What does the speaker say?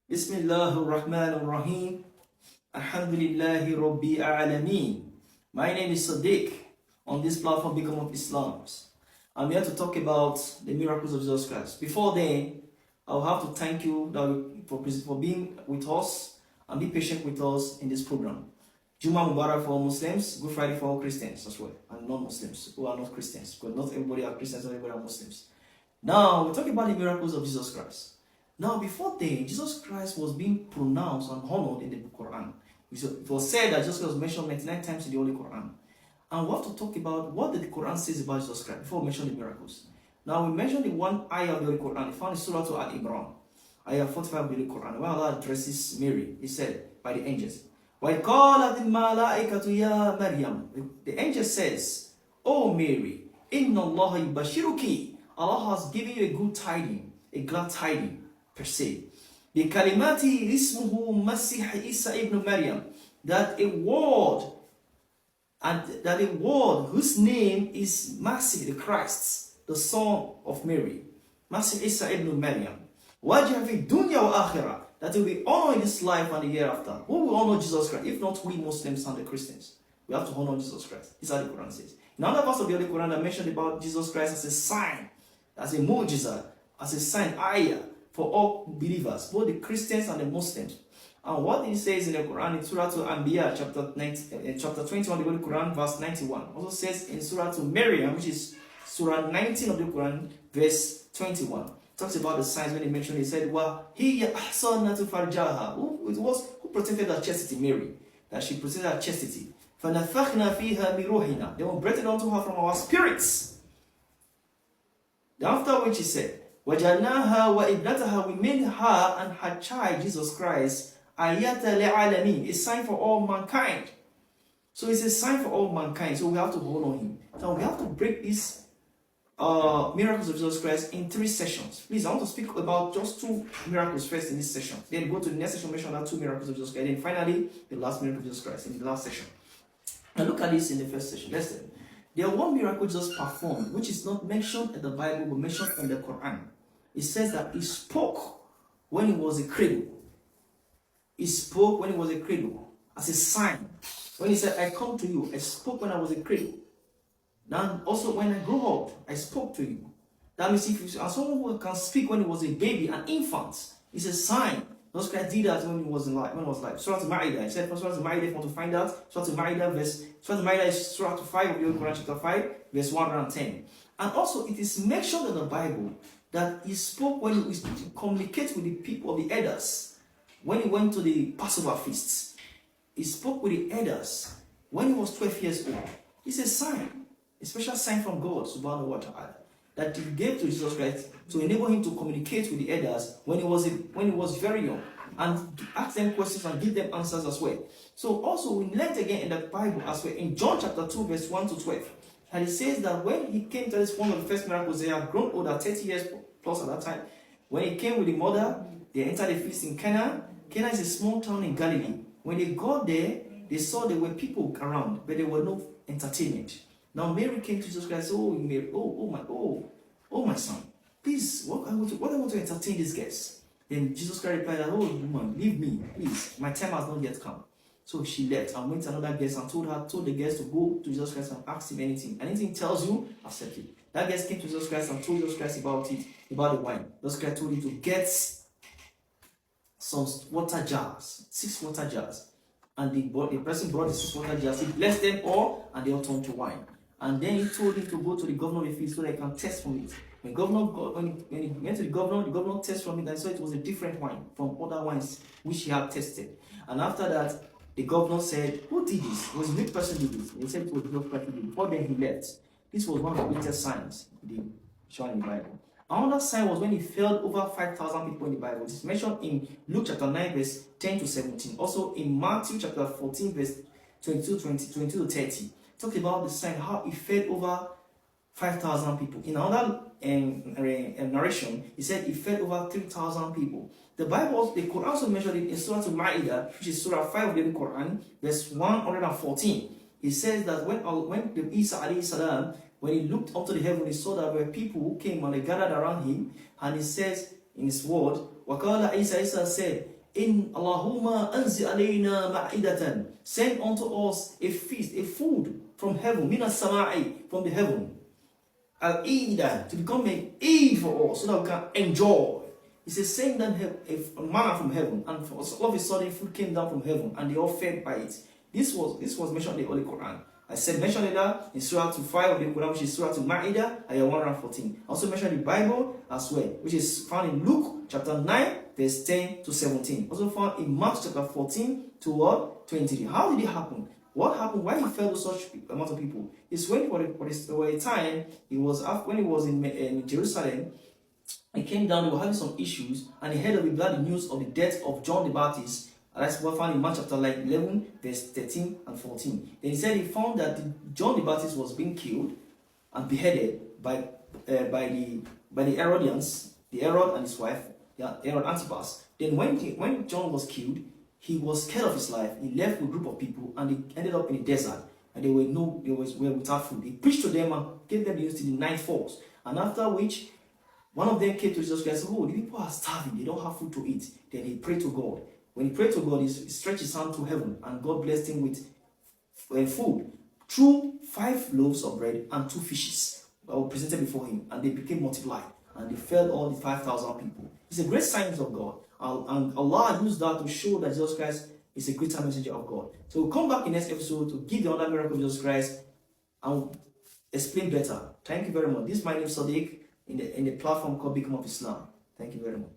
Bismillahir Rahmanir Rahim. Alhamdulillahi Rabbi Alameen. My name is Sadiq on this platform, Beaconofislamm. I'm here to talk about the miracles of Jesus Christ. Before then, I'll have to thank you for being with us and be patient with us in this program. Juma Mubarak for all Muslims, Good Friday for all Christians as well, and non-Muslims who are not Christians, because not everybody are Christians, not everybody are Muslims. Now, we're talking about the miracles of Jesus Christ. Now, before then, Jesus Christ was being pronounced and honored in the Quran. It was said that Jesus Christ was mentioned 99 times in the Holy Quran. And we have to talk about what the Quran says about Jesus Christ before we mention the miracles. Now, we mentioned the one ayah of the Holy Quran. We found in Surah Al-Imran, ayah 45 of the Holy Quran, where Allah addresses Mary. He said, by the angels, وَقَالَتِ الْمَلَائِكَةُ يَا مَرْيَمُ. The angel says, "O Mary, inna Allah yubashiruki." Allah has given you a good tiding, a glad tiding, per se. بِكَلِمَاتِ اسْمُهُ مَسِيحِ Isa ibn Maryam. That a word whose name is Masih, the Christ, the son of Mary. Masih Isa ibn Maryam. وَجَهَ فِي الدُّنْيَا وَآخِرَةً. That will be honored in this life and the hereafter. Who will honor Jesus Christ? If not we Muslims and the Christians. We have to honor Jesus Christ. This is how the Quran says. In another verse of the Holy Quran, I mentioned about Jesus Christ as a sign, as a mu'jiza, as a sign, ayah, for all believers, both the Christians and the Muslims. And what it says in the Quran, in Surah Al-Anbiya, chapter 21 of the Holy Quran, verse 91. Also says in Surah Maryam, which is Surah 19 of the Quran, verse 21. Talks about the signs when he mentioned, he said, وَهِيَ أَحْصَنَّةُ فَرْجَاهَا. Who protected her chastity? Mary. That she protected her chastity. فَنَفَخْنَا فِيهَا مِرُوحِنَا. Then we breathed it unto her from our spirits. After which he said, وَجَعَلْنَاهَا وَإِبْنَتَهَا. We made her and her child, Jesus Christ, آيَةً لِعَالَمِينَ. A sign for all mankind. So it's a sign for all mankind. So we have to honor him. So we have to break this miracles of Jesus Christ in 3 sessions. Please, I want to speak about just 2 miracles first in this session. Then go to the next session, mention that 2 miracles of Jesus Christ. And then finally, the last miracle of Jesus Christ in the last session. Now look at this in the first session. Listen. There was one miracle Jesus performed, which is not mentioned in the Bible, but mentioned in the Quran. It says that he spoke when he was a cradle. He spoke when he was a cradle, as a sign. When he said, "I come to you," I spoke when I was a cradle. Now, also when I grew up, I spoke to you. That means if you are someone who can speak when he was a baby, an infant, it's a sign. Jesus Christ did that when he was alive. Surah Al-Ma'idah. I said for Surah Al-Ma'idah, if you want to find out, Surah Al-Ma'idah is Surah 5 of the Holy Quran, chapter 5, verse 110. And also, it is mentioned in the Bible that he spoke when he was to communicate with the people, the elders. When he went to the Passover feasts, he spoke with the elders when he was 12 years old. It's a sign, a special sign from God, subhanahu wa ta'ala, that he gave to Jesus Christ to enable him to communicate with the elders when he was very young, and ask them questions and give them answers as well. So also we learned again in the Bible as well, in John chapter 2, verse 1 to 12. And it says that when he came to this, one of the first miracles, they had grown older, 30 years plus at that time. When he came with the mother, they entered the feast in Cana. Cana is a small town in Galilee. When they got there, they saw there were people around, but there were no entertainment. Now Mary came to Jesus Christ and said, "Oh Mary, oh my son, please, what I want to entertain these guests." Then Jesus Christ replied, "Oh woman, leave me, please. My time has not yet come." So she left and went to another guest and told the guest to go to Jesus Christ and ask him anything. Anything tells you, accept it. That guest came to Jesus Christ and told Jesus Christ about the wine. Jesus Christ told him to get some water jars, 6 water jars. And the person brought the 6 water jars. He blessed them all, and they all turned to wine. And then he told him to go to the governor of the feast so that he can test from it. When he went to the governor tested from it and saw it was a different wine from other wines which he had tested. And after that, the governor said, "Who did this? It was a big person who did this." And he said it was a big person who did it. Before then he left. This was one of the greatest signs shown in the Bible. Another sign was when he fed over 5,000 people in the Bible. It's mentioned in Luke chapter 9, verse 10 to 17. Also in Matthew chapter 14, verse 22 to 30. Talked about the sign, how he fed over 5,000 people. In another narration, he said he fed over 3,000 people. The Quran also mentioned it in Surah Al-Ma'idah, which is Surah 5 of the Quran, verse 114. He says that when the Isa alayhi salam, when he looked up to the heaven, he saw that there were people who came and they gathered around him, and he says in his word, Wakala Isa said, in Allahumma anzi alayna ma'idatan, send unto us a feast, a food from heaven, minas sama'i, from the heaven, al-Eid, to become an Eid for us, so that we can enjoy. He says, send them a manna from heaven, and all of a sudden food came down from heaven, and they all fed by it. This was mentioned in the Holy Quran. I said mentioned that in Surah 5 of the Quran, which is Surah Ma'idah, ayah 114. Also mentioned in the Bible as well, which is found in Luke chapter 9, verse 10 to 17. Also found in Mark chapter 14 to what? 23. How did it happen? What happened? Why he fed such amount of people? It's when for a time when he was in Jerusalem. He came down, they were having some issues, and he heard of the bloody news of the death of John the Baptist. And that's what found in Mark chapter 11, verse 13 and 14. Then he said he found that John the Baptist was being killed and beheaded by the Herodians, the Herod and his wife, Herod Antipas. Then when John was killed, he was scared of his life. He left with a group of people, and they ended up in the desert, and they were without food. He preached to them and gave them the news to the 9 folks. And after which, one of them came to Jesus Christ and said, oh, the people are starving, they don't have food to eat. Then he prayed to God. When he prayed to God, he stretched his hand to heaven, and God blessed him with food through 5 loaves of bread and 2 fishes that were presented before him, and they became multiplied, and they fed all the 5,000 people. It's a great sign of God, and Allah used that to show that Jesus Christ is a greater messenger of God. So we'll come back in next episode to give the other miracle of Jesus Christ and explain better. Thank you very much. This is my name, Sadiq, in the platform called Beaconofislamm. Thank you very much.